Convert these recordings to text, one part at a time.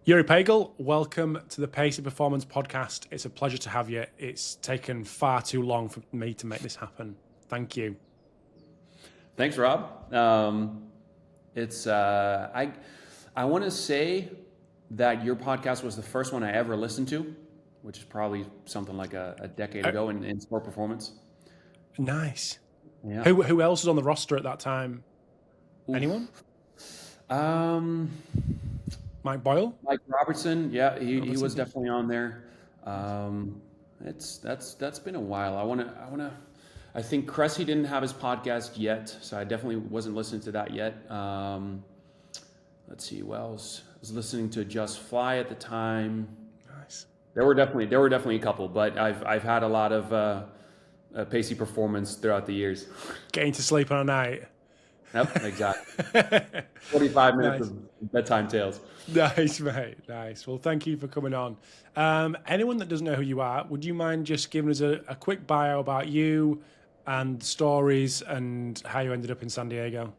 Yoeri Pegel, welcome to the Pacey Performance Podcast. It's a pleasure to have you. It's taken far too long for me to make this happen. Thank you. Thanks, Rob. I want to say that your podcast was the first one I ever listened to, which is probably something like a decade ago in sport performance. Nice. Yeah. Who else was on the roster at that time? Oof. Anyone? Mike Boyle? Mike Robertson, yeah, he was definitely on there. That's been a while. I think Cressy didn't have his podcast yet, so I definitely wasn't listening to that yet. Let's see, who else? I was listening to Just Fly at the time. Nice. There were definitely a couple, but I've had a lot of Pacey Performance throughout the years. Getting to sleep on a night. Yep, exactly. 45 minutes of bedtime tales. Nice, mate. Nice. Well, thank you for coming on. Anyone that doesn't know who you are, would you mind just giving us a quick bio about you and stories and how you ended up in San Diego?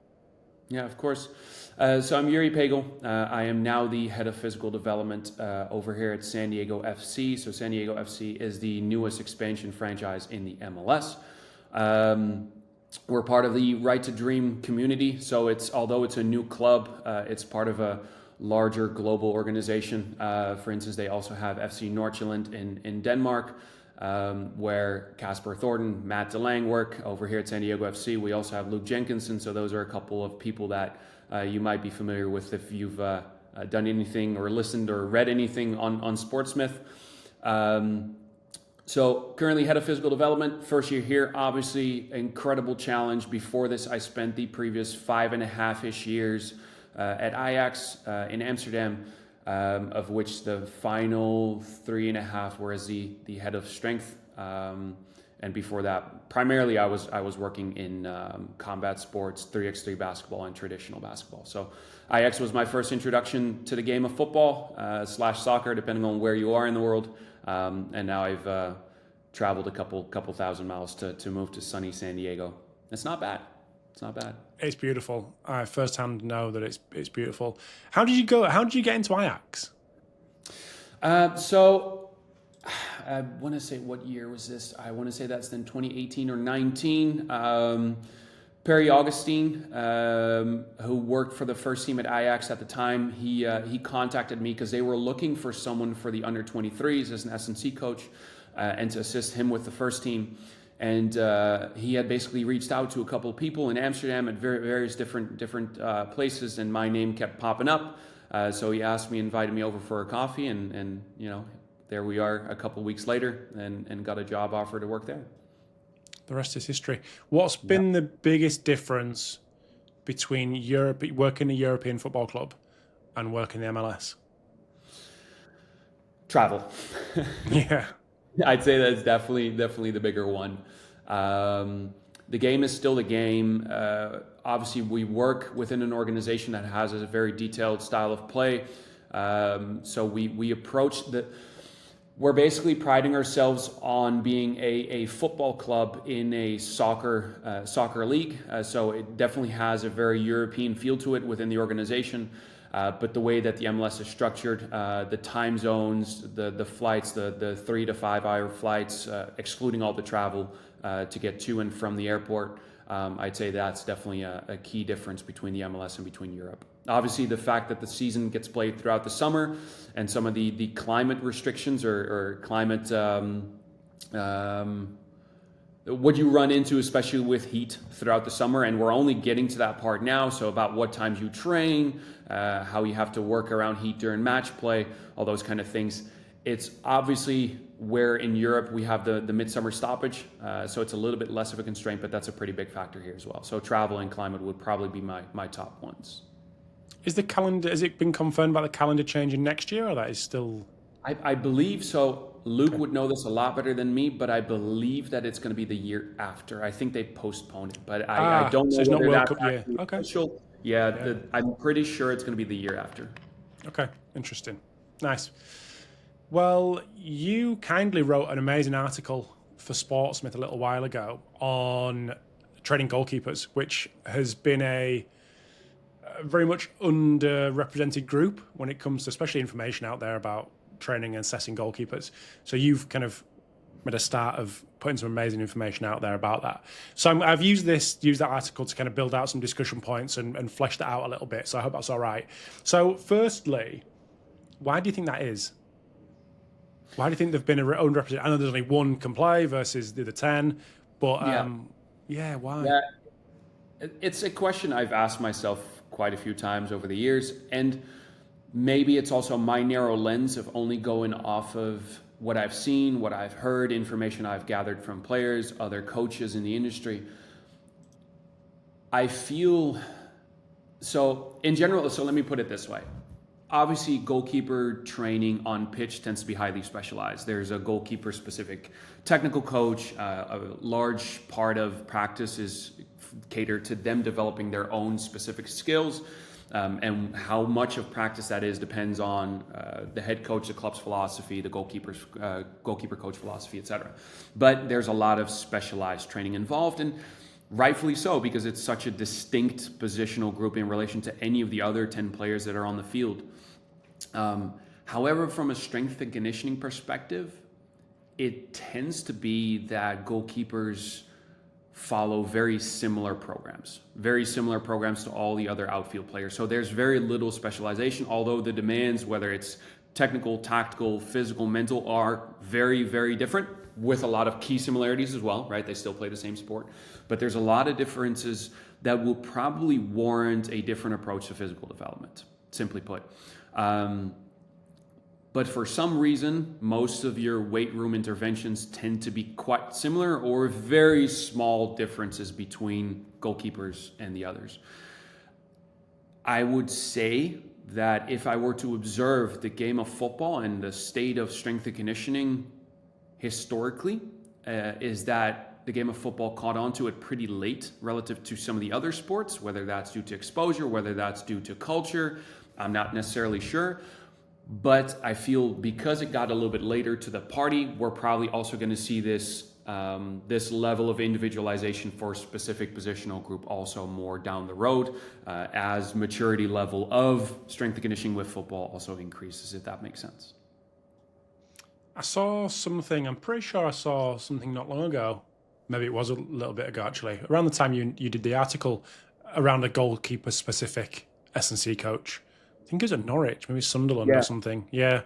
Yeah, of course. So I'm Yoeri Pegel. I am now the head of physical development over here at San Diego FC. So San Diego FC is the newest expansion franchise in the MLS. We're part of the Right to Dream community. So although it's a new club, it's part of a larger global organization. For instance, they also have FC Nordsjælland in Denmark, where Casper Thornton, Matt DeLange work over here at San Diego FC. We also have Luke Jenkinson. So those are a couple of people that you might be familiar with if you've done anything or listened or read anything on Sportsmith. So currently head of physical development, first year here, obviously incredible challenge. Before this, I spent the previous 5.5-ish years at Ajax in Amsterdam, of which the final 3.5 were as the head of strength. And before that, primarily I was working in combat sports, 3x3 basketball and traditional basketball. So Ajax was my first introduction to the game of football / soccer, depending on where you are in the world. And now I've traveled a couple thousand miles to move to sunny San Diego. It's not bad. It's not bad. It's beautiful. I firsthand know that it's beautiful. How did you go? How did you get into Ajax? So I want to say, what year was this? I want to say that's then 2018 or 19. Perry Augustine, who worked for the first team at Ajax at the time, he contacted me because they were looking for someone for the under 23s as an S&C coach and to assist him with the first team. And he had basically reached out to a couple of people in Amsterdam at various different places, and my name kept popping up. So he asked me, invited me over for a coffee, and there we are a couple of weeks later, and got a job offer to work there. The rest is history. What's been the biggest difference between working in a European football club and working in the MLS? Travel. Yeah. I'd say that's definitely the bigger one. The game is still the game. Obviously, we work within an organization that has a very detailed style of play. So we approach we're basically priding ourselves on being a football club in a soccer league. So it definitely has a very European feel to it within the organization. But the way that the MLS is structured, the time zones, the flights, the 3 to 5 hour flights, excluding all the travel to get to and from the airport, I'd say that's definitely a key difference between the MLS and between Europe. Obviously, the fact that the season gets played throughout the summer and some of the climate restrictions or climate what you run into, especially with heat throughout the summer, and we're only getting to that part now. So about what times you train, how you have to work around heat during match play, all those kind of things. It's obviously where in Europe we have the midsummer stoppage, so it's a little bit less of a constraint, but that's a pretty big factor here as well. So travel and climate would probably be my top ones. Is the calendar? Has it been confirmed about the calendar changing next year, or that is still? I believe so. Luke would know this a lot better than me, but I believe that it's going to be the year after. I think they postponed it, but I don't know. So it's not whether World that's Cup year. Okay. Official. Yeah, I'm pretty sure it's going to be the year after. Okay, interesting. Nice. Well, you kindly wrote an amazing article for Sportsmith a little while ago on training goalkeepers, which has been a very much underrepresented group when it comes to especially information out there about training and assessing goalkeepers. So you've kind of made a start of putting some amazing information out there about that. So I've used that article to kind of build out some discussion points and flesh that out a little bit. So I hope that's all right. So firstly, why do you think that is? Why do you think they've been underrepresented? I know there's only one can play versus the other 10, but why? Yeah, it's a question I've asked myself quite a few times over the years, and maybe it's also my narrow lens of only going off of what I've seen, what I've heard, information I've gathered from players, other coaches in the industry. I feel so in general. So let me put it this way. Obviously, goalkeeper training on pitch tends to be highly specialized. There's a goalkeeper specific technical coach. A large part of practice is catered to them developing their own specific skills. And how much of practice that is depends on the head coach, the club's philosophy, the goalkeeper coach philosophy, etc. But there's a lot of specialized training involved, and rightfully so, because it's such a distinct positional group in relation to any of the other 10 players that are on the field. However, from a strength and conditioning perspective, it tends to be that goalkeepers follow very similar programs to all the other outfield players. So there's very little specialization, although the demands, whether it's technical, tactical, physical, mental, are very, very different, with a lot of key similarities as well, right? They still play the same sport, but there's a lot of differences that will probably warrant a different approach to physical development, simply put. But for some reason, most of your weight room interventions tend to be quite similar, or very small differences between goalkeepers and the others. I would say that if I were to observe the game of football and the state of strength and conditioning historically, is that the game of football caught on to it pretty late relative to some of the other sports, whether that's due to exposure, whether that's due to culture, I'm not necessarily sure. But I feel because it got a little bit later to the party, we're probably also going to see this level of individualization for a specific positional group also more down the road, as maturity level of strength and conditioning with football also increases, if that makes sense. I'm pretty sure I saw something not long ago. Maybe it was a little bit ago, actually. Around the time you did the article around a goalkeeper specific S&C coach. I think it was at Norwich, maybe Sunderland or something. Yeah.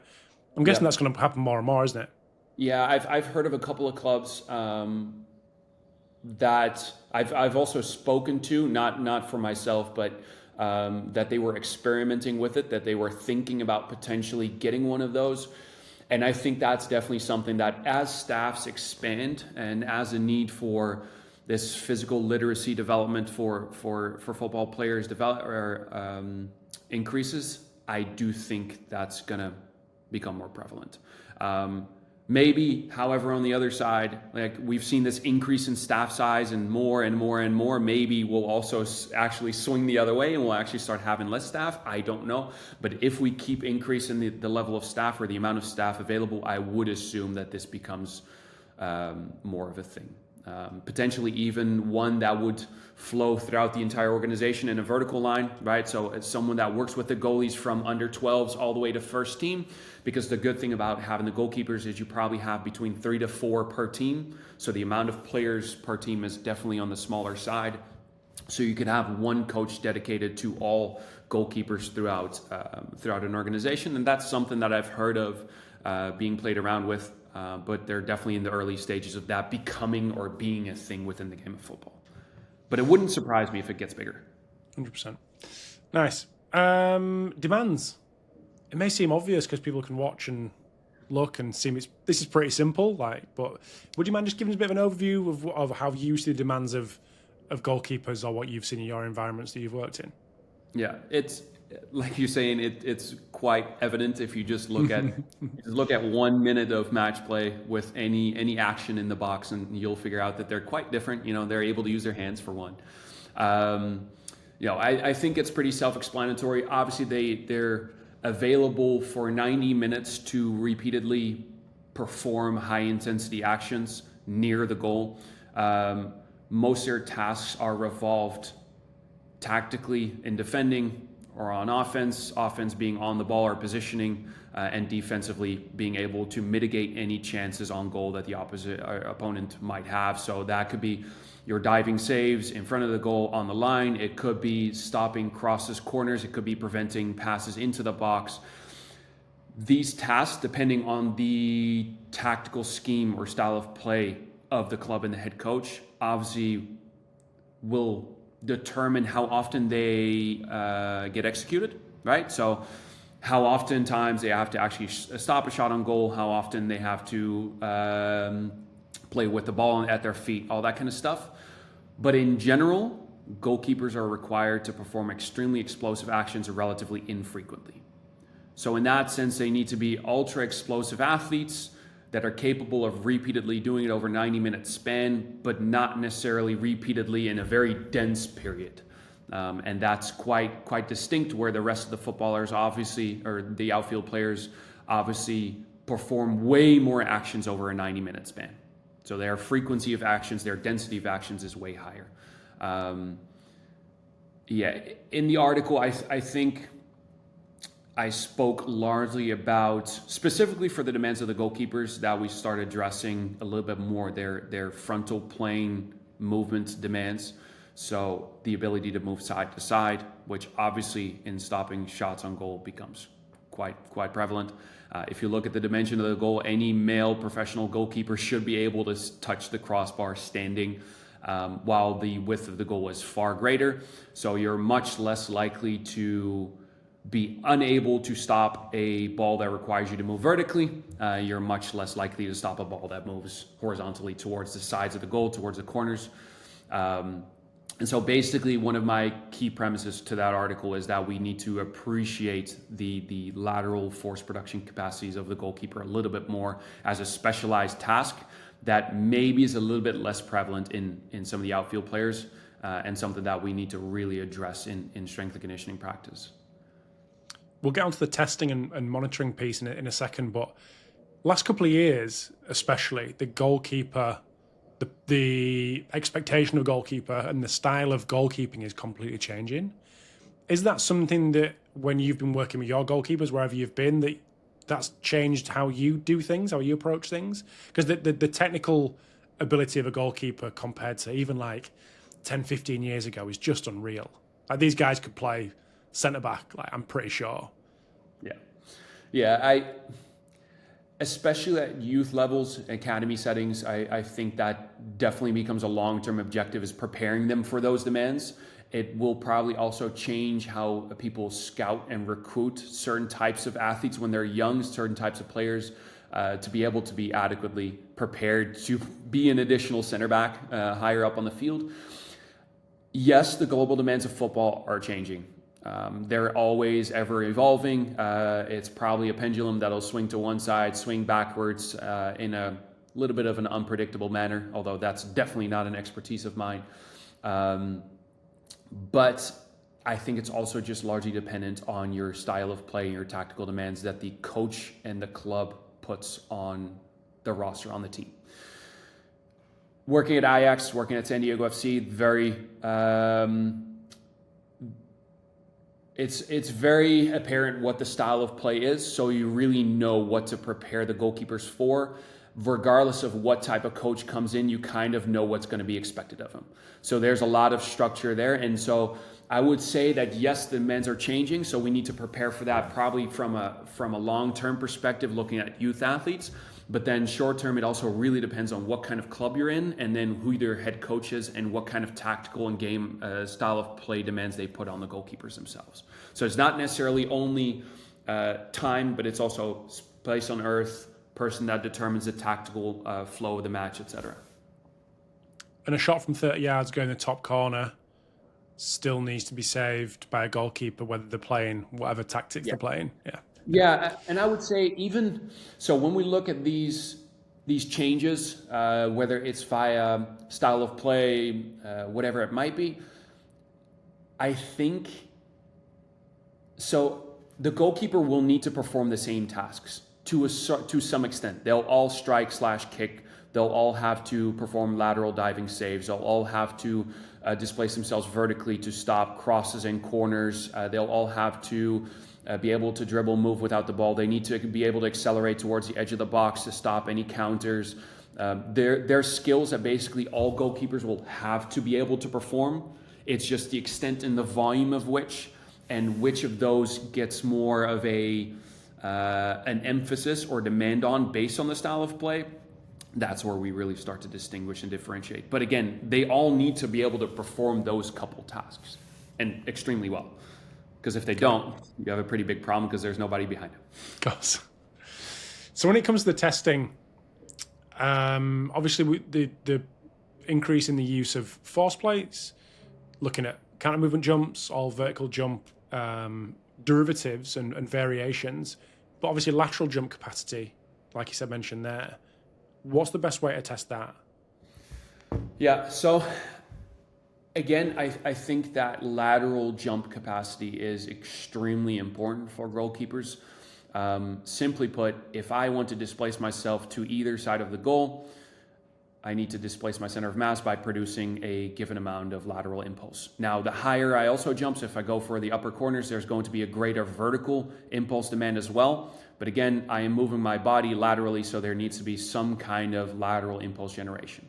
I'm guessing that's going to happen more and more, isn't it? Yeah, I've heard of a couple of clubs that I've also spoken to, not for myself, but that they were experimenting with it, that they were thinking about potentially getting one of those. And I think that's definitely something that as staffs expand and as a need for this physical literacy development for football players increases, I do think that's going to become more prevalent. Maybe, however, on the other side, like we've seen this increase in staff size and more and more and more, maybe we'll also actually swing the other way and we'll actually start having less staff. I don't know. But if we keep increasing the level of staff or the amount of staff available, I would assume that this becomes more of a thing. Potentially even one that would flow throughout the entire organization in a vertical line, right? So it's someone that works with the goalies from under 12s all the way to first team, because the good thing about having the goalkeepers is you probably have between 3 to 4 per team. So the amount of players per team is definitely on the smaller side. So you could have one coach dedicated to all goalkeepers throughout an organization. And that's something that I've heard of being played around with. But they're definitely in the early stages of that becoming or being a thing within the game of football. But it wouldn't surprise me if it gets bigger. 100%. Nice. Demands. It may seem obvious because people can watch and look and see this is pretty simple. But would you mind just giving us a bit of an overview of how you see the demands of goalkeepers, or what you've seen in your environments that you've worked in? Yeah, it's like you're saying, it's quite evident if you just look at 1 minute of match play with any action in the box, and you'll figure out that they're quite different. They're able to use their hands for one. I think it's pretty self-explanatory. Obviously, they're available for 90 minutes to repeatedly perform high-intensity actions near the goal. Most of their tasks are revolved tactically in defending, or on offense. Offense being on the ball or positioning, and defensively being able to mitigate any chances on goal that the opposite opponent might have. So that could be your diving saves in front of the goal on the line. It could be stopping crosses, corners. It could be preventing passes into the box. These tasks, depending on the tactical scheme or style of play of the club and the head coach, obviously will determine how often they get executed, right? So how often times they have to actually stop a shot on goal, how often they have to play with the ball at their feet, all that kind of stuff. But in general, goalkeepers are required to perform extremely explosive actions relatively infrequently. So in that sense, they need to be ultra explosive athletes that are capable of repeatedly doing it over 90-minute span, but not necessarily repeatedly in a very dense period. And that's quite distinct, where the rest of the footballers obviously, or the outfield players obviously perform way more actions over a 90-minute span. So their frequency of actions, their density of actions is way higher. In the article, I think I spoke largely about, specifically for the demands of the goalkeepers, that we start addressing a little bit more their frontal plane movement demands. So the ability to move side to side, which obviously in stopping shots on goal becomes quite prevalent. If you look at the dimension of the goal, any male professional goalkeeper should be able to touch the crossbar standing, while the width of the goal is far greater. So you're much less likely to be unable to stop a ball that requires you to move vertically. You're much less likely to stop a ball that moves horizontally towards the sides of the goal, towards the corners. And so basically one of my key premises to that article is that we need to appreciate the lateral force production capacities of the goalkeeper a little bit more as a specialized task that maybe is a little bit less prevalent in some of the outfield players, and something that we need to really address in strength and conditioning practice. We'll get onto the testing and monitoring piece in a second, but last couple of years, especially, the goalkeeper, the expectation of goalkeeper and the style of goalkeeping is completely changing. Is that something that when you've been working with your goalkeepers, wherever you've been, that's changed how you do things, how you approach things? Because the technical ability of a goalkeeper compared to even like 10, 15 years ago is just unreal. Like these guys could play centre-back, like I'm pretty sure. Yeah, especially at youth levels, academy settings, I think that definitely becomes a long-term objective, is preparing them for those demands. It will probably also change how people scout and recruit certain types of athletes when they're young, certain types of players, to be able to be adequately prepared to be an additional center back higher up on the field. Yes, the global demands of football are changing. They're always ever evolving. It's probably a pendulum that'll swing to one side, swing backwards in a little bit of an unpredictable manner, although that's definitely not an expertise of mine. But I think it's also just largely dependent on your style of play and your tactical demands that the coach and the club puts on the roster, on the team. Working at Ajax, working at San Diego FC, it's very apparent what the style of play is, so you really know what to prepare the goalkeepers for. Regardless of what type of coach comes in, you kind of know what's going to be expected of them. So there's a lot of structure there. And so I would say that yes, the demands are changing, so we need to prepare for that probably from a long-term perspective, looking at youth athletes. But then short-term, it also really depends on what kind of club you're in, and then who their head coach is and what kind of tactical and game style of play demands they put on the goalkeepers themselves. So it's not necessarily only time, but it's also place on earth, person that determines the tactical flow of the match, etc. And a shot from 30 yards going in the top corner still needs to be saved by a goalkeeper, whether they're playing whatever tactics they're playing. Yeah, and I would say even so, when we look at these changes, whether it's via style of play, whatever it might be, I think so. The goalkeeper will need to perform the same tasks to some extent. They'll all strike / kick, they'll all have to perform lateral diving saves. They'll all have to displace themselves vertically to stop crosses and corners. They'll all have to be able to dribble, move without the ball. They need to be able to accelerate towards the edge of the box to stop any counters. They're skills that basically all goalkeepers will have to be able to perform. It's just the extent and the volume of which, and which of those gets more of an emphasis or demand on based on the style of play. That's where we really start to distinguish and differentiate. But again, they all need to be able to perform those couple tasks, and extremely well. Because if they don't, you have a pretty big problem because there's nobody behind them. Of course. So when it comes to the testing, obviously the increase in the use of force plates, looking at counter movement jumps, all vertical jump derivatives and variations, but obviously lateral jump capacity, like you said, mentioned there. What's the best way to test that? Yeah, so again, I think that lateral jump capacity is extremely important for goalkeepers. Simply put, if I want to displace myself to either side of the goal, I need to displace my center of mass by producing a given amount of lateral impulse. Now, the higher I also jump, so if I go for the upper corners, there's going to be a greater vertical impulse demand as well. But again, I am moving my body laterally, so there needs to be some kind of lateral impulse generation.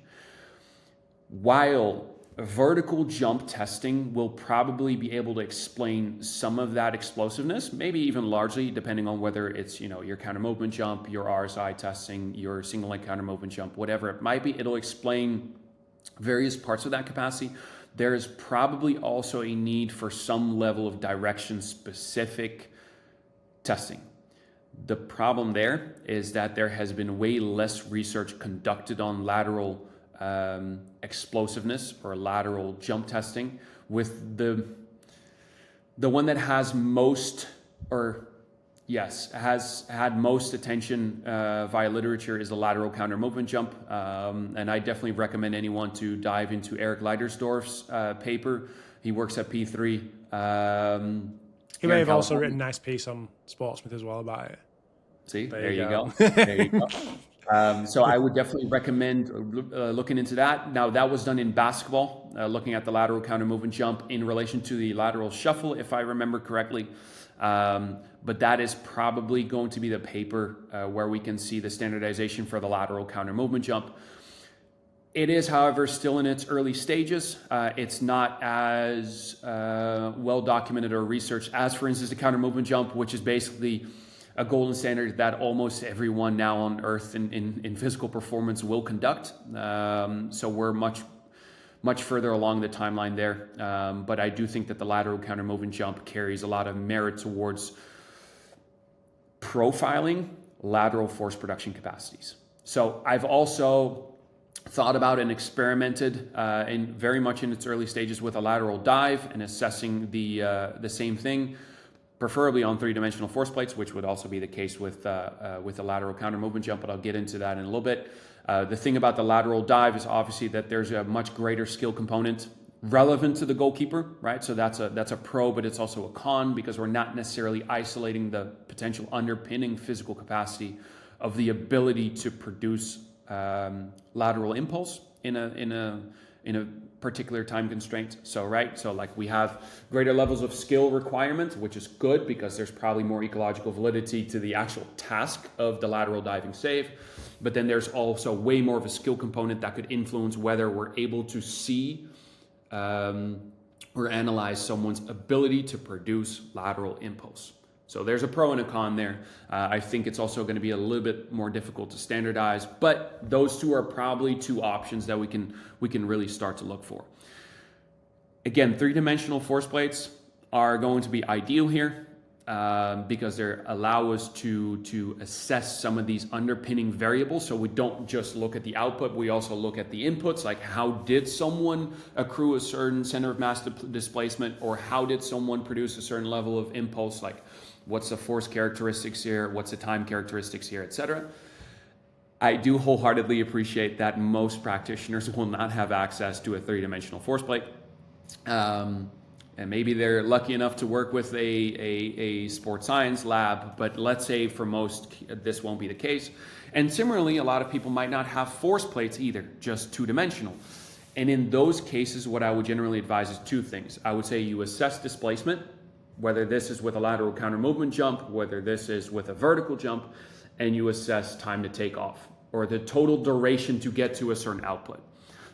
While vertical jump testing will probably be able to explain some of that explosiveness, maybe even largely, depending on whether it's, your counter movement jump, your RSI testing, your single leg counter movement jump, whatever it might be, it'll explain various parts of that capacity. There is probably also a need for some level of direction specific testing. The problem there is that there has been way less research conducted on lateral explosiveness or lateral jump testing, with the one that has most, has had most attention via literature is the lateral counter movement jump. And I definitely recommend anyone to dive into Eric Leidersdorf's paper. He works at P3. He may have also written a nice piece on Sportsmith as well about it. See, there you go. There you go. So I would definitely recommend looking into that. Now, that was done in basketball, looking at the lateral counter movement jump in relation to the lateral shuffle, if I remember correctly. But that is probably going to be the paper where we can see the standardization for the lateral counter movement jump. It is, however, still in its early stages. It's not as well documented or researched as, for instance, the counter movement jump, which is basically a golden standard that almost everyone now on earth in physical performance will conduct. So we're much further along the timeline there. But I do think that the lateral counter movement jump carries a lot of merit towards profiling lateral force production capacities. So I've also thought about and experimented very much in its early stages with a lateral dive and assessing the same thing, preferably on three-dimensional force plates, which would also be the case with the lateral counter movement jump, but I'll get into that in a little bit. The thing about the lateral dive is obviously that there's a much greater skill component relevant to the goalkeeper, right? So that's a pro, but it's also a con, because we're not necessarily isolating the potential underpinning physical capacity of the ability to produce lateral impulse in a particular time constraint. So like we have greater levels of skill requirement, which is good because there's probably more ecological validity to the actual task of the lateral diving save. But then there's also way more of a skill component that could influence whether we're able to see or analyze someone's ability to produce lateral impulse. So there's a pro and a con there. I think it's also going to be a little bit more difficult to standardize, but those two are probably two options that we can really start to look for. Again, three-dimensional force plates are going to be ideal here because they allow us to assess some of these underpinning variables. So we don't just look at the output, we also look at the inputs, like how did someone accrue a certain center of mass displacement, or how did someone produce a certain level of impulse, like what's the force characteristics here, what's the time characteristics here, etc. I do wholeheartedly appreciate that most practitioners will not have access to a three-dimensional force plate. and maybe they're lucky enough to work with a sports science lab, but let's say for most this won't be the case. And similarly, a lot of people might not have force plates either, just two-dimensional. And in those cases, what I would generally advise is two things. I would say you assess displacement, whether this is with a lateral counter movement jump, whether this is with a vertical jump, and you assess time to take off, or the total duration to get to a certain output.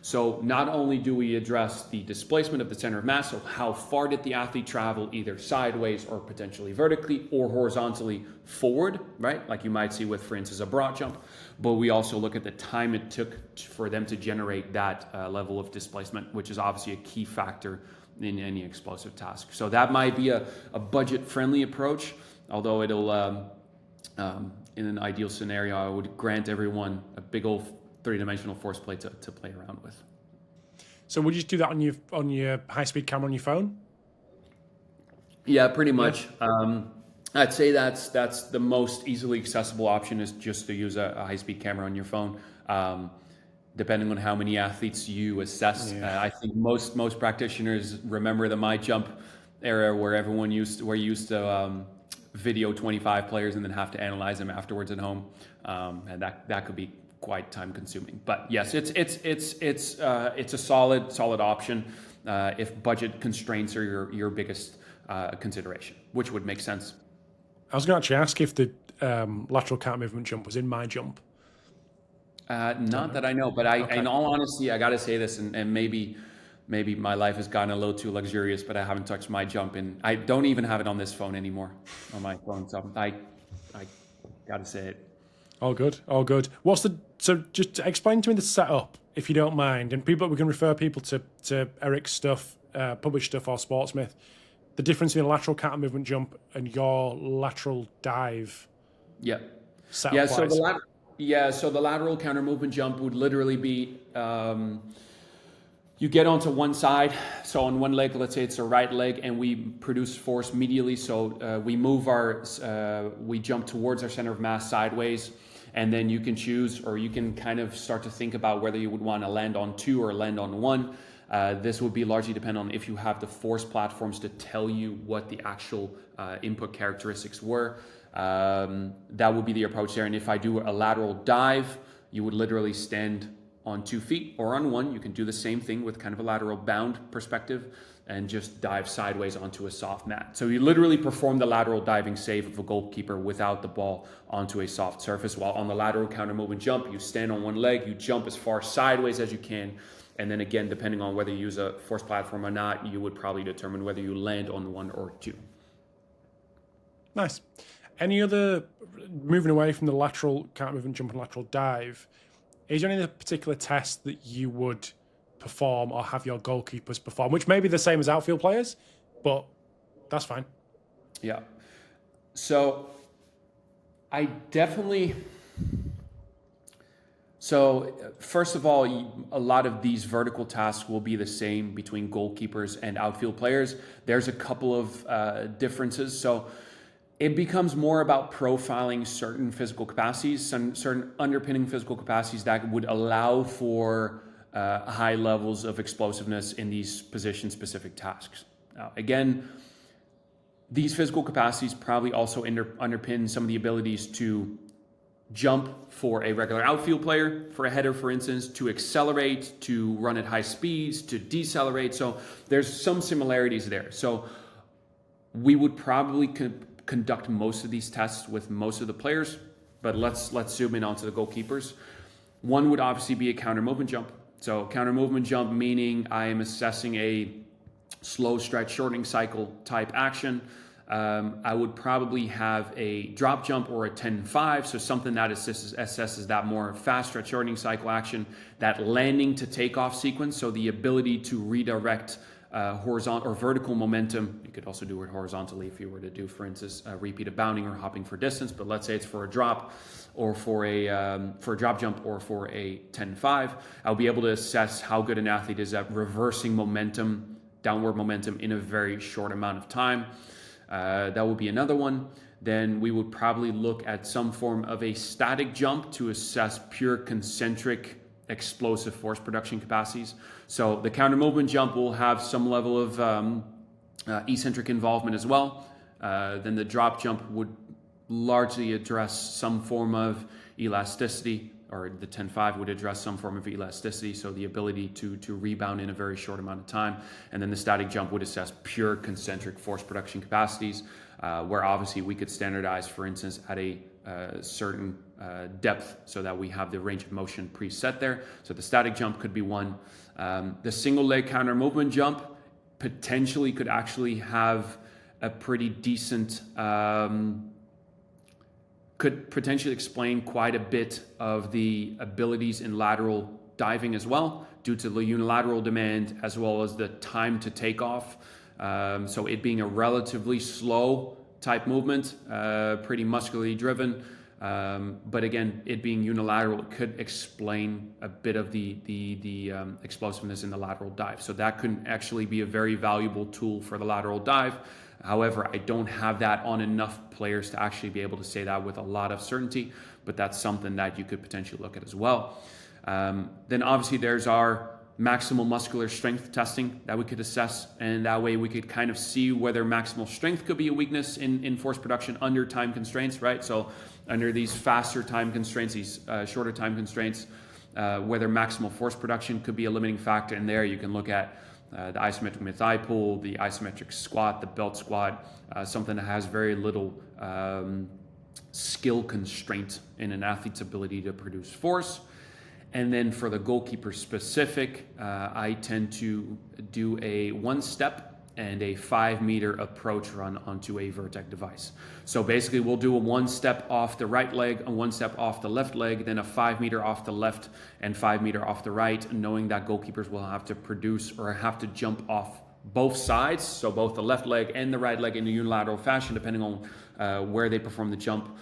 So not only do we address the displacement of the center of mass, so how far did the athlete travel either sideways or potentially vertically or horizontally forward, right? Like you might see with, for instance, a broad jump, but we also look at the time it took for them to generate that level of displacement, which is obviously a key factor in any explosive task. So that might be a budget-friendly approach, although it'll, in an ideal scenario, I would grant everyone a big old three-dimensional force plate to play around with. So would you do that on your high-speed camera on your phone? Yeah, pretty much. Yeah. I'd say that's the most easily accessible option, is just to use a high-speed camera on your phone. Depending on how many athletes you assess, I think most practitioners remember the My Jump era, where everyone used to video 25 players and then have to analyze them afterwards at home, and that could be quite time consuming. But yes, it's a solid option if budget constraints are your biggest consideration, which would make sense. I was going to actually ask if the lateral counter movement jump was in My Jump. Not that I know, but in all honesty, I got to say this, and maybe my life has gotten a little too luxurious, but I haven't touched My Jump, and I don't even have it on this phone anymore, on my phone. So I got to say it. All good. So just explain to me the setup, if you don't mind, and we can refer people to Eric's stuff, published stuff, or Sportsmith. The difference between a lateral counter movement jump and your lateral dive. Yeah. Setup-wise. So the lateral counter movement jump would literally be you get onto one side. So on one leg, let's say it's a right leg, and we produce force medially. So we jump towards our center of mass sideways. And then you can choose, or you can kind of start to think about whether you would want to land on two or land on one. This would be largely depend on if you have the force platforms to tell you what the actual input characteristics were. That would be the approach there. And if I do a lateral dive, you would literally stand on 2 feet or on one. You can do the same thing with kind of a lateral bound perspective and just dive sideways onto a soft mat. So you literally perform the lateral diving save of a goalkeeper without the ball onto a soft surface, while on the lateral counter movement jump, you stand on one leg, you jump as far sideways as you can, and then again, depending on whether you use a force platform or not, you would probably determine whether you land on one or two. Nice. Any other, moving away from the lateral counter movement jump and lateral dive, is there any particular test that you would perform or have your goalkeepers perform, which may be the same as outfield players, but that's fine? Yeah. So I definitely... So first of all, a lot of these vertical tasks will be the same between goalkeepers and outfield players. There's a couple of differences. So it becomes more about profiling certain physical capacities, certain underpinning physical capacities that would allow for high levels of explosiveness in these position-specific tasks. Now, again, these physical capacities probably also underpin some of the abilities to jump for a regular outfield player, for a header, for instance, to accelerate, to run at high speeds, to decelerate. So there's some similarities there. So we would probably conduct most of these tests with most of the players, but let's zoom in onto the goalkeepers. One would obviously be a counter movement jump. So counter movement jump, meaning I am assessing a slow stretch shortening cycle type action. I would probably have a drop jump or a 10-5, so something that assesses that more fast stretch shortening cycle action, that landing to takeoff sequence, so the ability to redirect horizontal or vertical momentum. You could also do it horizontally if you were to do, for instance, a repeat of bounding or hopping for distance, but let's say it's for a drop or for a drop jump or for a 10-5. I'll be able to assess how good an athlete is at reversing momentum, downward momentum in a very short amount of time. That would be another one. Then we would probably look at some form of a static jump to assess pure concentric explosive force production capacities. So the counter movement jump will have some level of eccentric involvement as well. Then the drop jump would largely address some form of elasticity, or the 10-5 would address some form of elasticity, so the ability to rebound in a very short amount of time. And then the static jump would assess pure concentric force production capacities, where obviously we could standardize, for instance, at a certain depth, so that we have the range of motion preset there. So the static jump could be one. The single leg counter movement jump potentially could actually have a pretty decent, could potentially explain quite a bit of the abilities in lateral diving as well, due to the unilateral demand as well as the time to take off. So it being a relatively slow type movement, pretty muscularly driven. But again, it being unilateral could explain a bit of the explosiveness in the lateral dive. So that could actually be a very valuable tool for the lateral dive. However, I don't have that on enough players to actually be able to say that with a lot of certainty, but that's something that you could potentially look at as well. Then obviously there's our maximal muscular strength testing that we could assess, and that way we could kind of see whether maximal strength could be a weakness in force production under time constraints, right? So under these faster time constraints, these shorter time constraints, whether maximal force production could be a limiting factor. And there you can look at the isometric mid-thigh pull, the isometric squat, the belt squat, something that has very little skill constraint in an athlete's ability to produce force. And then for the goalkeeper specific, I tend to do a 1-step and a 5-meter approach run onto a Vertec device. So basically we'll do a 1-step off the right leg, a 1-step off the left leg, then a 5-meter off the left and 5-meter off the right, knowing that goalkeepers will have to produce or have to jump off both sides, so both the left leg and the right leg in a unilateral fashion, depending on where they perform the jump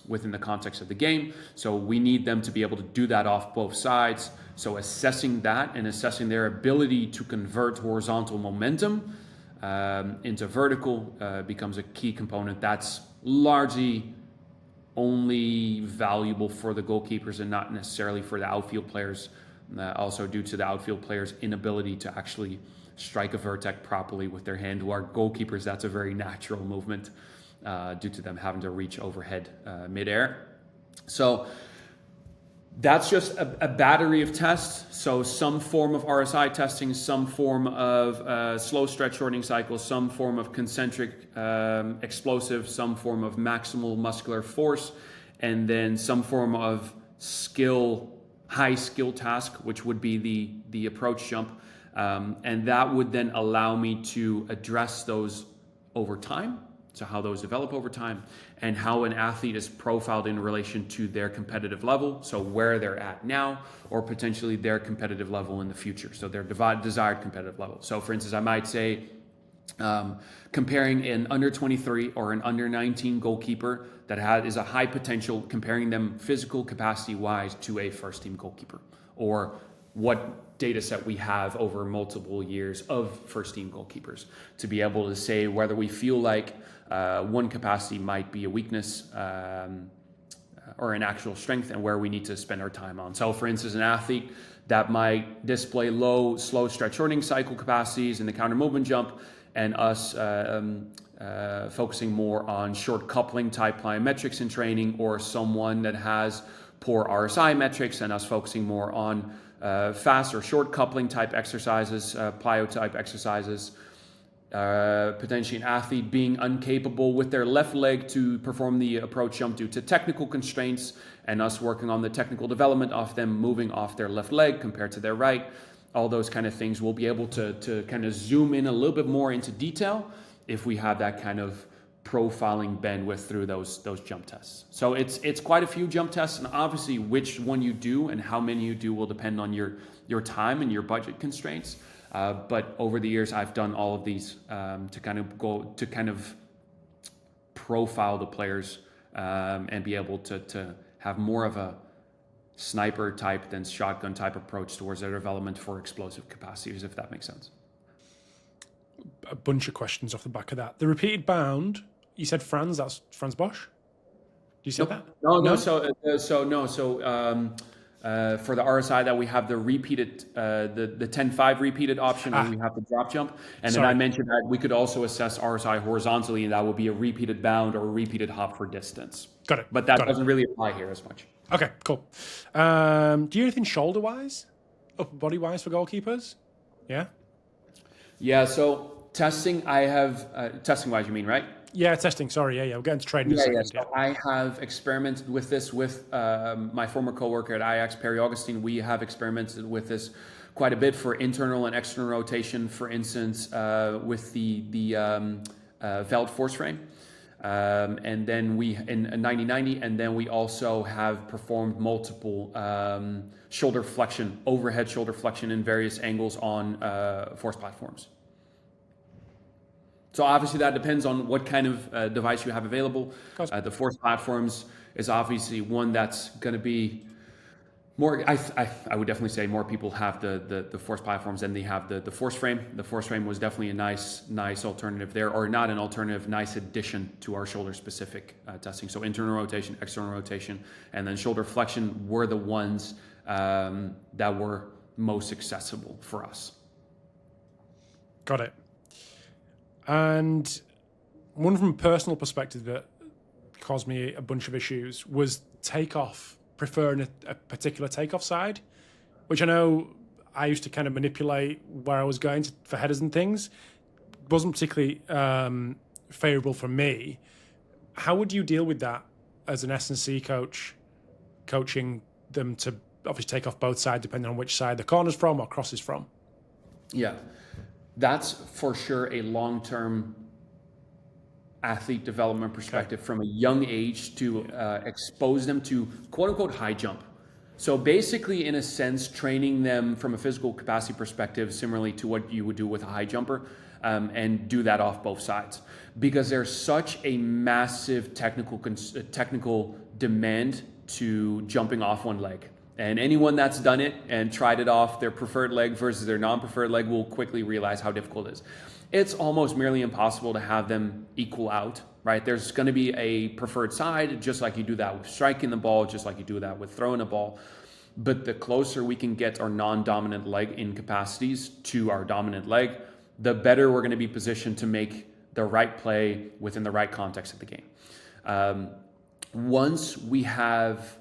within the context of the game. So we need them to be able to do that off both sides. So assessing that and assessing their ability to convert horizontal momentum into vertical becomes a key component. That's largely only valuable for the goalkeepers and not necessarily for the outfield players. Also due to the outfield players' inability to actually strike a Vertec properly with their hand, who are goalkeepers, that's a very natural movement due to them having to reach overhead midair. So that's just a battery of tests. So some form of RSI testing, some form of slow stretch shortening cycles, some form of concentric explosive, some form of maximal muscular force, and then some form of high skill task, which would be the approach jump. And that would then allow me to address those over time. So how those develop over time and how an athlete is profiled in relation to their competitive level. So where they're at now or potentially their competitive level in the future. So their desired competitive level. So for instance, I might say comparing an under 23 or an under 19 goalkeeper that is a high potential, comparing them physical capacity wise to a first team goalkeeper, or what data set we have over multiple years of first team goalkeepers to be able to say whether we feel like one capacity might be a weakness or an actual strength, and where we need to spend our time on. So for instance, an athlete that might display low, slow stretch shortening cycle capacities in the counter movement jump, and us focusing more on short coupling type plyometrics in training, or someone that has poor RSI metrics and us focusing more on fast or short coupling type exercises, plyo type exercises. Potentially an athlete being incapable with their left leg to perform the approach jump due to technical constraints, and us working on the technical development of them moving off their left leg compared to their right. All those kind of things we'll be able to kind of zoom in a little bit more into detail if we have that kind of profiling bandwidth through those jump tests. So it's quite a few jump tests, and obviously which one you do and how many you do will depend on your time and your budget constraints. But over the years, I've done all of these to kind of profile the players and be able to have more of a sniper type than shotgun type approach towards their development for explosive capacities, if that makes sense. A bunch of questions off the back of that. The repeated bound, you said Franz, that's Franz Bosch? You said that? No. For the RSI, that we have the repeated, the 10-5 repeated option, and we have the drop jump. And then I mentioned that we could also assess RSI horizontally, and that would be a repeated bound or a repeated hop for distance. Got it. But that doesn't really apply here as much. Okay, cool. Do you do anything shoulder-wise, upper body-wise for goalkeepers? Yeah? Yeah, so testing, I have, testing-wise you mean, right? Yeah, testing. Sorry, yeah. We'll get into training in a second. So I have experimented with this with my former coworker at Ajax, Perry Augustine. We have experimented with this quite a bit for internal and external rotation. For instance, with the Veld force frame, and then we in 90-90, and then we also have performed multiple shoulder flexion, overhead shoulder flexion in various angles on force platforms. So obviously that depends on what kind of device you have available. The force platforms is obviously one that's going to be more, I would definitely say more people have the force platforms than they have the force frame. The force frame was definitely a nice alternative there, or not an alternative, nice addition to our shoulder specific testing. So internal rotation, external rotation, and then shoulder flexion were the ones that were most accessible for us. Got it. And one from a personal perspective that caused me a bunch of issues was takeoff, preferring a particular takeoff side, which I know I used to kind of manipulate where I was going for headers and things. Wasn't particularly favourable for me. How would you deal with that as an S&C coach, coaching them to obviously take off both sides depending on which side the corner's from or cross is from? Yeah. That's for sure a long-term athlete development perspective from a young age to expose them to quote-unquote high jump. So basically, in a sense, training them from a physical capacity perspective, similarly to what you would do with a high jumper, and do that off both sides. Because there's such a massive technical demand to jumping off one leg. And anyone that's done it and tried it off their preferred leg versus their non-preferred leg will quickly realize how difficult it is. It's almost merely impossible to have them equal out, right? There's going to be a preferred side, just like you do that with striking the ball, just like you do that with throwing a ball. But the closer we can get our non-dominant leg in capacities to our dominant leg, the better we're going to be positioned to make the right play within the right context of the game. Once we have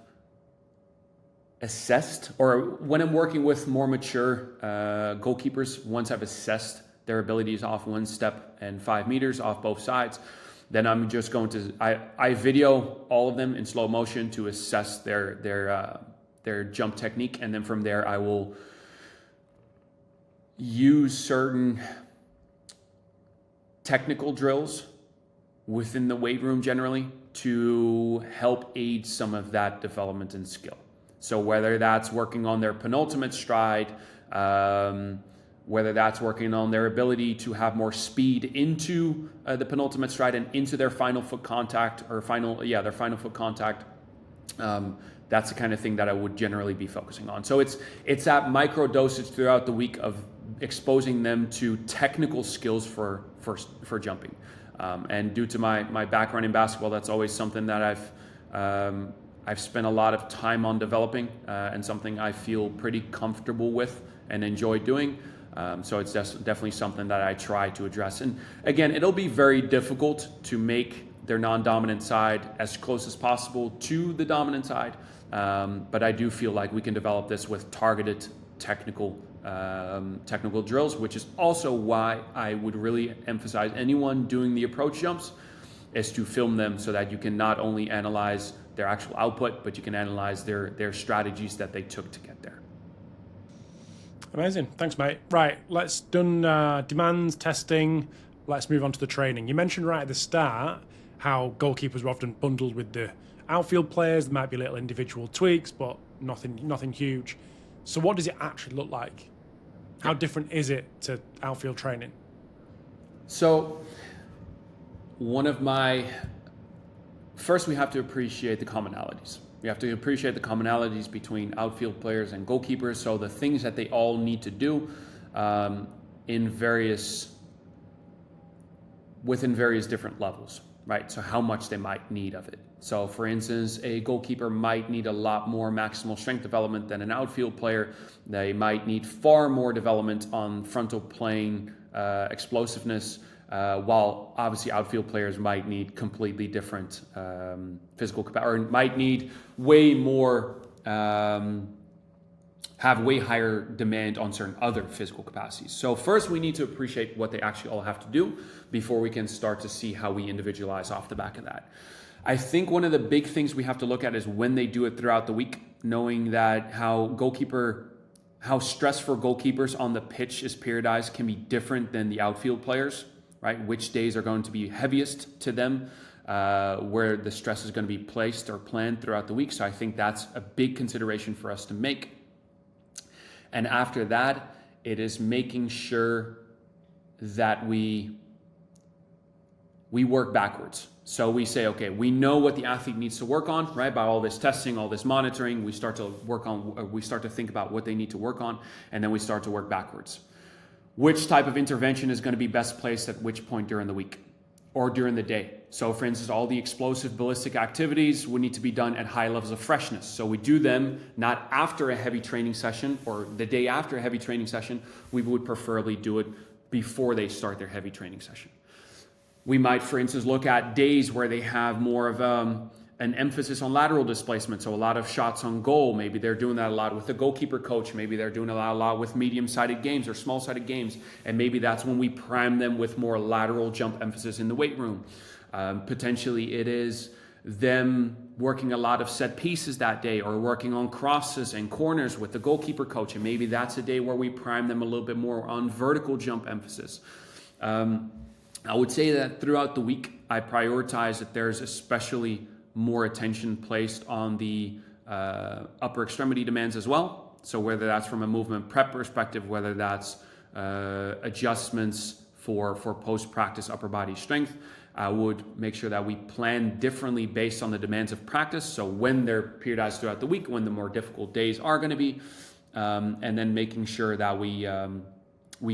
assessed, or when I'm working with more mature goalkeepers, once I've assessed their abilities off 1 step and 5 meters off both sides, then I'm just going to, I video all of them in slow motion to assess their jump technique. And then from there, I will use certain technical drills within the weight room generally to help aid some of that development and skill. So whether that's working on their penultimate stride, whether that's working on their ability to have more speed into the penultimate stride and into their final foot contact, or their final foot contact, that's the kind of thing that I would generally be focusing on. So it's that micro dosage throughout the week of exposing them to technical skills for jumping. And due to my background in basketball, that's always something that I've spent a lot of time on developing, and something I feel pretty comfortable with and enjoy doing. So it's definitely something that I try to address. And again, it'll be very difficult to make their non-dominant side as close as possible to the dominant side. But I do feel like we can develop this with targeted technical drills, which is also why I would really emphasize anyone doing the approach jumps is to film them, so that you can not only analyze their actual output, but you can analyze their strategies that they took to get there. Amazing. Thanks, mate. Right, let's done demands, testing. Let's move on to the training. You mentioned right at the start how goalkeepers were often bundled with the outfield players. There might be little individual tweaks, but nothing huge. So what does it actually look like? How different is it to outfield training? So first we have to appreciate the commonalities. We have to appreciate the commonalities between outfield players and goalkeepers. So the things that they all need to do within various different levels. right? So how much they might need of it. So for instance, a goalkeeper might need a lot more maximal strength development than an outfield player. They might need far more development on frontal plane explosiveness, while obviously outfield players might need completely different physical capacity, or might need way more, have way higher demand on certain other physical capacities. So first we need to appreciate what they actually all have to do before we can start to see how we individualize off the back of that. I think one of the big things we have to look at is when they do it throughout the week, knowing that how stress for goalkeepers on the pitch is periodized can be different than the outfield players, right? Which days are going to be heaviest to them, where the stress is going to be placed or planned throughout the week. So I think that's a big consideration for us to make. And after that, it is making sure that we work backwards. So we say, okay, we know what the athlete needs to work on, right? By all this testing, all this monitoring, we start to think about what they need to work on, and then we start to work backwards. Which type of intervention is going to be best placed at which point during the week or during the day? So for instance, all the explosive ballistic activities would need to be done at high levels of freshness. So we do them not after a heavy training session or the day after a heavy training session. We would preferably do it before they start their heavy training session. We might, for instance, look at days where they have more of an emphasis on lateral displacement. So a lot of shots on goal. Maybe they're doing that a lot with the goalkeeper coach. Maybe they're doing a lot with medium-sided games or small-sided games. And maybe that's when we prime them with more lateral jump emphasis in the weight room. Potentially it is them working a lot of set pieces that day, or working on crosses and corners with the goalkeeper coach. And maybe that's a day where we prime them a little bit more on vertical jump emphasis. I would say that throughout the week, I prioritize that there's especially more attention placed on the upper extremity demands as well. So whether that's from a movement prep perspective, whether that's adjustments for post-practice upper body strength, I would make sure that we plan differently based on the demands of practice. So when they're periodized throughout the week, when the more difficult days are going to be, and then making sure that we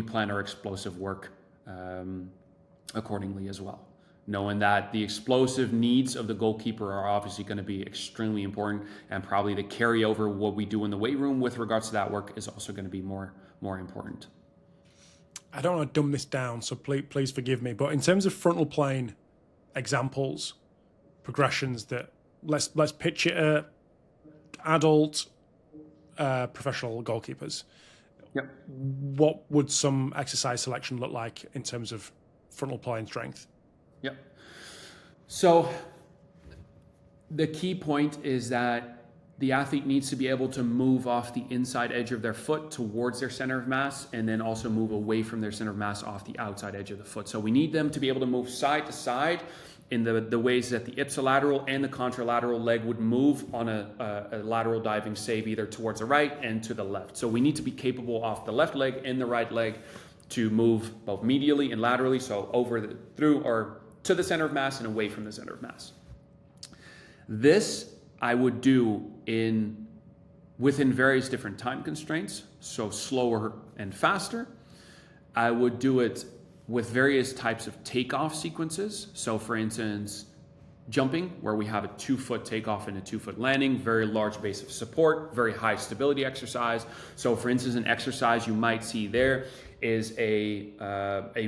plan our explosive work accordingly as well. Knowing that the explosive needs of the goalkeeper are obviously going to be extremely important, and probably the carryover what we do in the weight room with regards to that work is also going to be more important. I don't want to dumb this down, so please forgive me, but in terms of frontal plane examples, progressions that let's pitch it at adult professional goalkeepers. Yep. What would some exercise selection look like in terms of frontal plane strength? Yep. So the key point is that the athlete needs to be able to move off the inside edge of their foot towards their center of mass, and then also move away from their center of mass off the outside edge of the foot. So we need them to be able to move side to side in the ways that the ipsilateral and the contralateral leg would move on a lateral diving save, either towards the right and to the left. So we need to be capable off the left leg and the right leg to move both medially and laterally, so through or to the center of mass and away from the center of mass. This I would do within various different time constraints, so slower and faster. I would do it with various types of takeoff sequences. So for instance, jumping, where we have a 2-foot takeoff and a 2-foot landing, very large base of support, very high stability exercise. So for instance, an exercise you might see there is a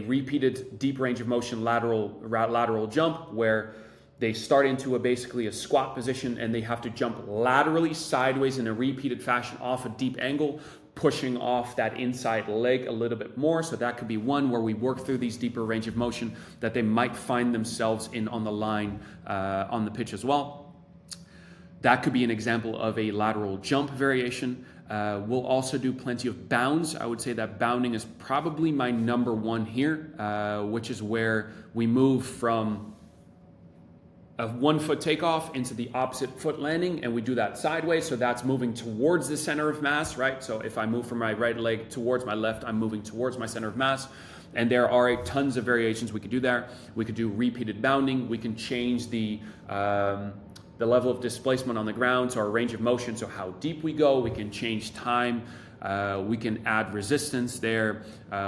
repeated deep range of motion lateral jump, where they start into basically a squat position and they have to jump laterally sideways in a repeated fashion off a deep angle, pushing off that inside leg a little bit more. So that could be one where we work through these deeper range of motion that they might find themselves in on the line on the pitch as well. That could be an example of a lateral jump variation. We'll also do plenty of bounds. I would say that bounding is probably my number one here, which is where we move from a 1-foot takeoff into the opposite foot landing, and we do that sideways. So that's moving towards the center of mass, right? So if I move from my right leg towards my left, I'm moving towards my center of mass. And there are tons of variations we could do there. We could do repeated bounding. We can change the level of displacement on the ground, so our range of motion, so how deep we go. We can change time. We can add resistance there.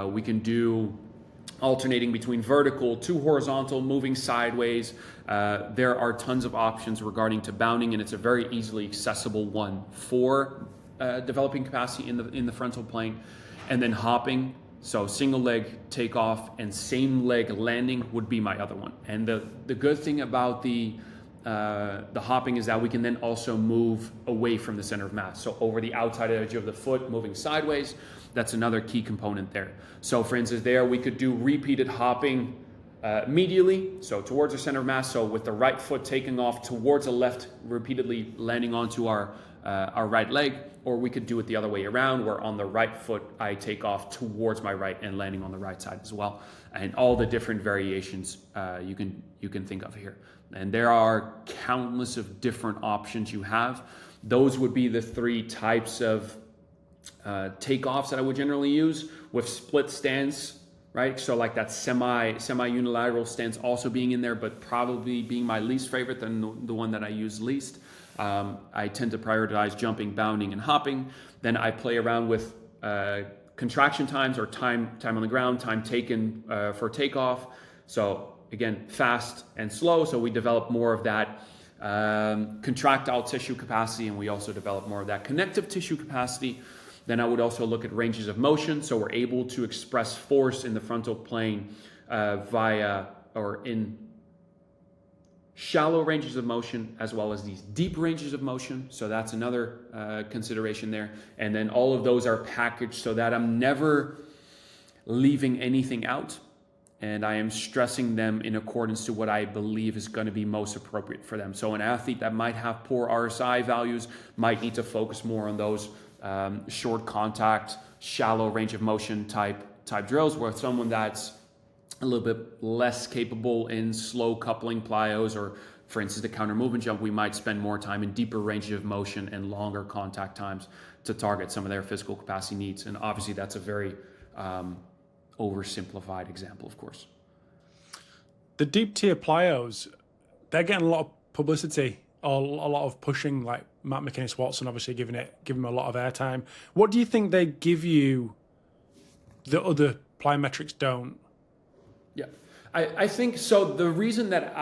We can do alternating between vertical to horizontal, moving sideways. There are tons of options regarding to bounding, and it's a very easily accessible one for developing capacity in the frontal plane. And then hopping, so single leg takeoff and same leg landing would be my other one. And the good thing about the hopping is that we can then also move away from the center of mass. So over the outside edge of the foot, moving sideways, that's another key component there. So for instance, there we could do repeated hopping medially, so towards the center of mass, so with the right foot taking off towards the left, repeatedly landing onto our right leg, or we could do it the other way around, where on the right foot I take off towards my right and landing on the right side as well, and all the different variations you can think of here. And there are countless of different options you have. Those would be the three types of takeoffs that I would generally use, with split stance, right? So like that semi unilateral stance also being in there, but probably being my least favorite than the one that I use least. I tend to prioritize jumping, bounding, and hopping. Then I play around with contraction times, or time on the ground, time taken for takeoff. So again, fast and slow. So we develop more of that contractile tissue capacity, and we also develop more of that connective tissue capacity. Then I would also look at ranges of motion. So we're able to express force in the frontal plane via or in shallow ranges of motion, as well as these deep ranges of motion. So that's another consideration there. And then all of those are packaged so that I'm never leaving anything out, and I am stressing them in accordance to what I believe is going to be most appropriate for them. So an athlete that might have poor RSI values might need to focus more on those short contact, shallow range of motion type drills, where someone that's a little bit less capable in slow coupling plyos, or for instance the counter movement jump, we might spend more time in deeper ranges of motion and longer contact times to target some of their physical capacity needs. And obviously that's a very oversimplified example, of course. The deep tier plyos, they're getting a lot of publicity, or a lot of pushing, like Matt McInnes-Watson obviously giving them a lot of airtime. What do you think they give you the other plyometrics don't? Yeah, I think so. The reason that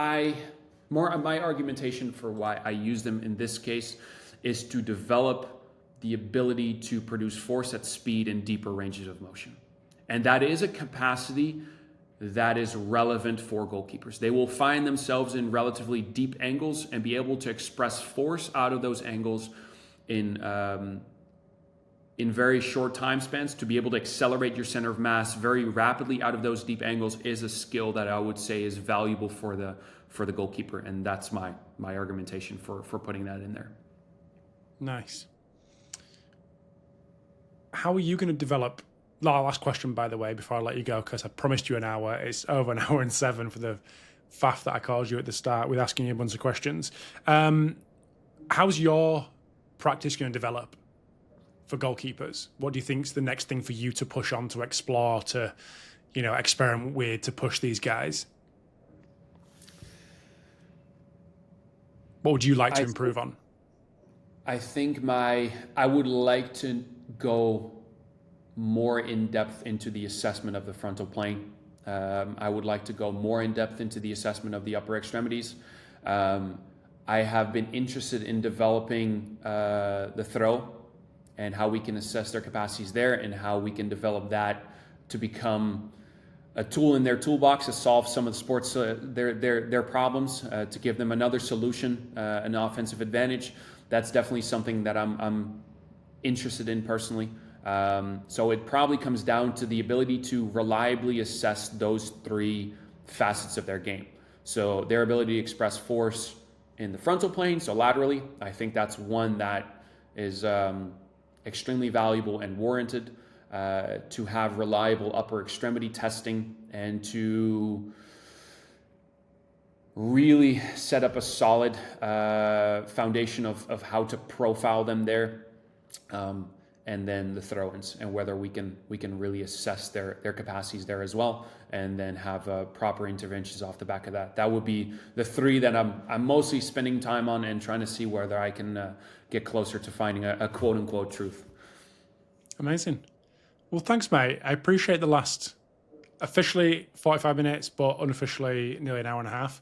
my argumentation for why I use them in this case is to develop the ability to produce force at speed in deeper ranges of motion. And that is a capacity that is relevant for goalkeepers. They will find themselves in relatively deep angles and be able to express force out of those angles in very short time spans. To be able to accelerate your center of mass very rapidly out of those deep angles is a skill that I would say is valuable for the goalkeeper, and that's my argumentation for putting that in there. Nice. How are you going to develop? Last question, by the way, before I let you go, because I promised you an hour. It's over an hour and 7 for the faff that I called you at the start with asking you a bunch of questions. How's your practice going to develop for goalkeepers? What do you think is the next thing for you to push on, to explore, to experiment with, to push these guys? What would you like to improve on? I think I would like to go more in depth into the assessment of the frontal plane. I would like to go more in depth into the assessment of the upper extremities. I have been interested in developing the throw and how we can assess their capacities there, and how we can develop that to become a tool in their toolbox to solve some of the sports their problems, to give them another solution, an offensive advantage. That's definitely something that I'm interested in personally. So it probably comes down to the ability to reliably assess those three facets of their game. So their ability to express force in the frontal plane, so laterally, I think that's one that is extremely valuable and warranted, to have reliable upper extremity testing, and to really set up a solid foundation of how to profile them there. And then the throw-ins, and whether we can really assess their capacities there as well, and then have proper interventions off the back of that. That would be the three that I'm mostly spending time on, and trying to see whether I can get closer to finding a quote-unquote truth. Amazing. Well, thanks, mate. I appreciate the last officially 45 minutes, but unofficially nearly an hour and a half.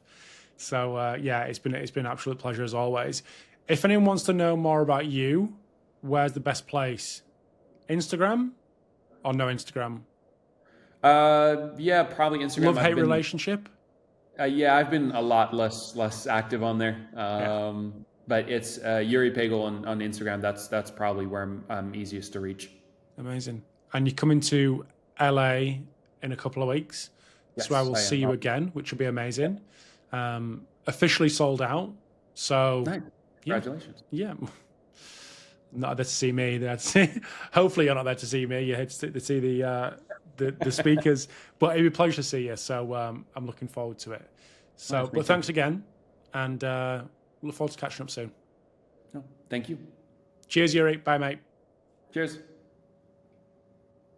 So yeah, it's been an absolute pleasure as always. If anyone wants to know more about you, where's the best place? Instagram or no Instagram? Yeah, probably Instagram. Love-hate relationship? Yeah, I've been a lot less active on there. But it's Yoeri Pegel on Instagram. That's probably where I'm easiest to reach. Amazing. And you're coming to LA in a couple of weeks. Yes, so I will see you again, which will be amazing. Officially sold out. So nice. Congratulations. Yeah. Not there to see me. Hopefully you're not there to see me. You're here to see the speakers. But it'd be a pleasure to see you. So I'm looking forward to it. So, nice, but thanks again. And look forward to catching up soon. Thank you. Cheers, Yoeri. Bye, mate. Cheers.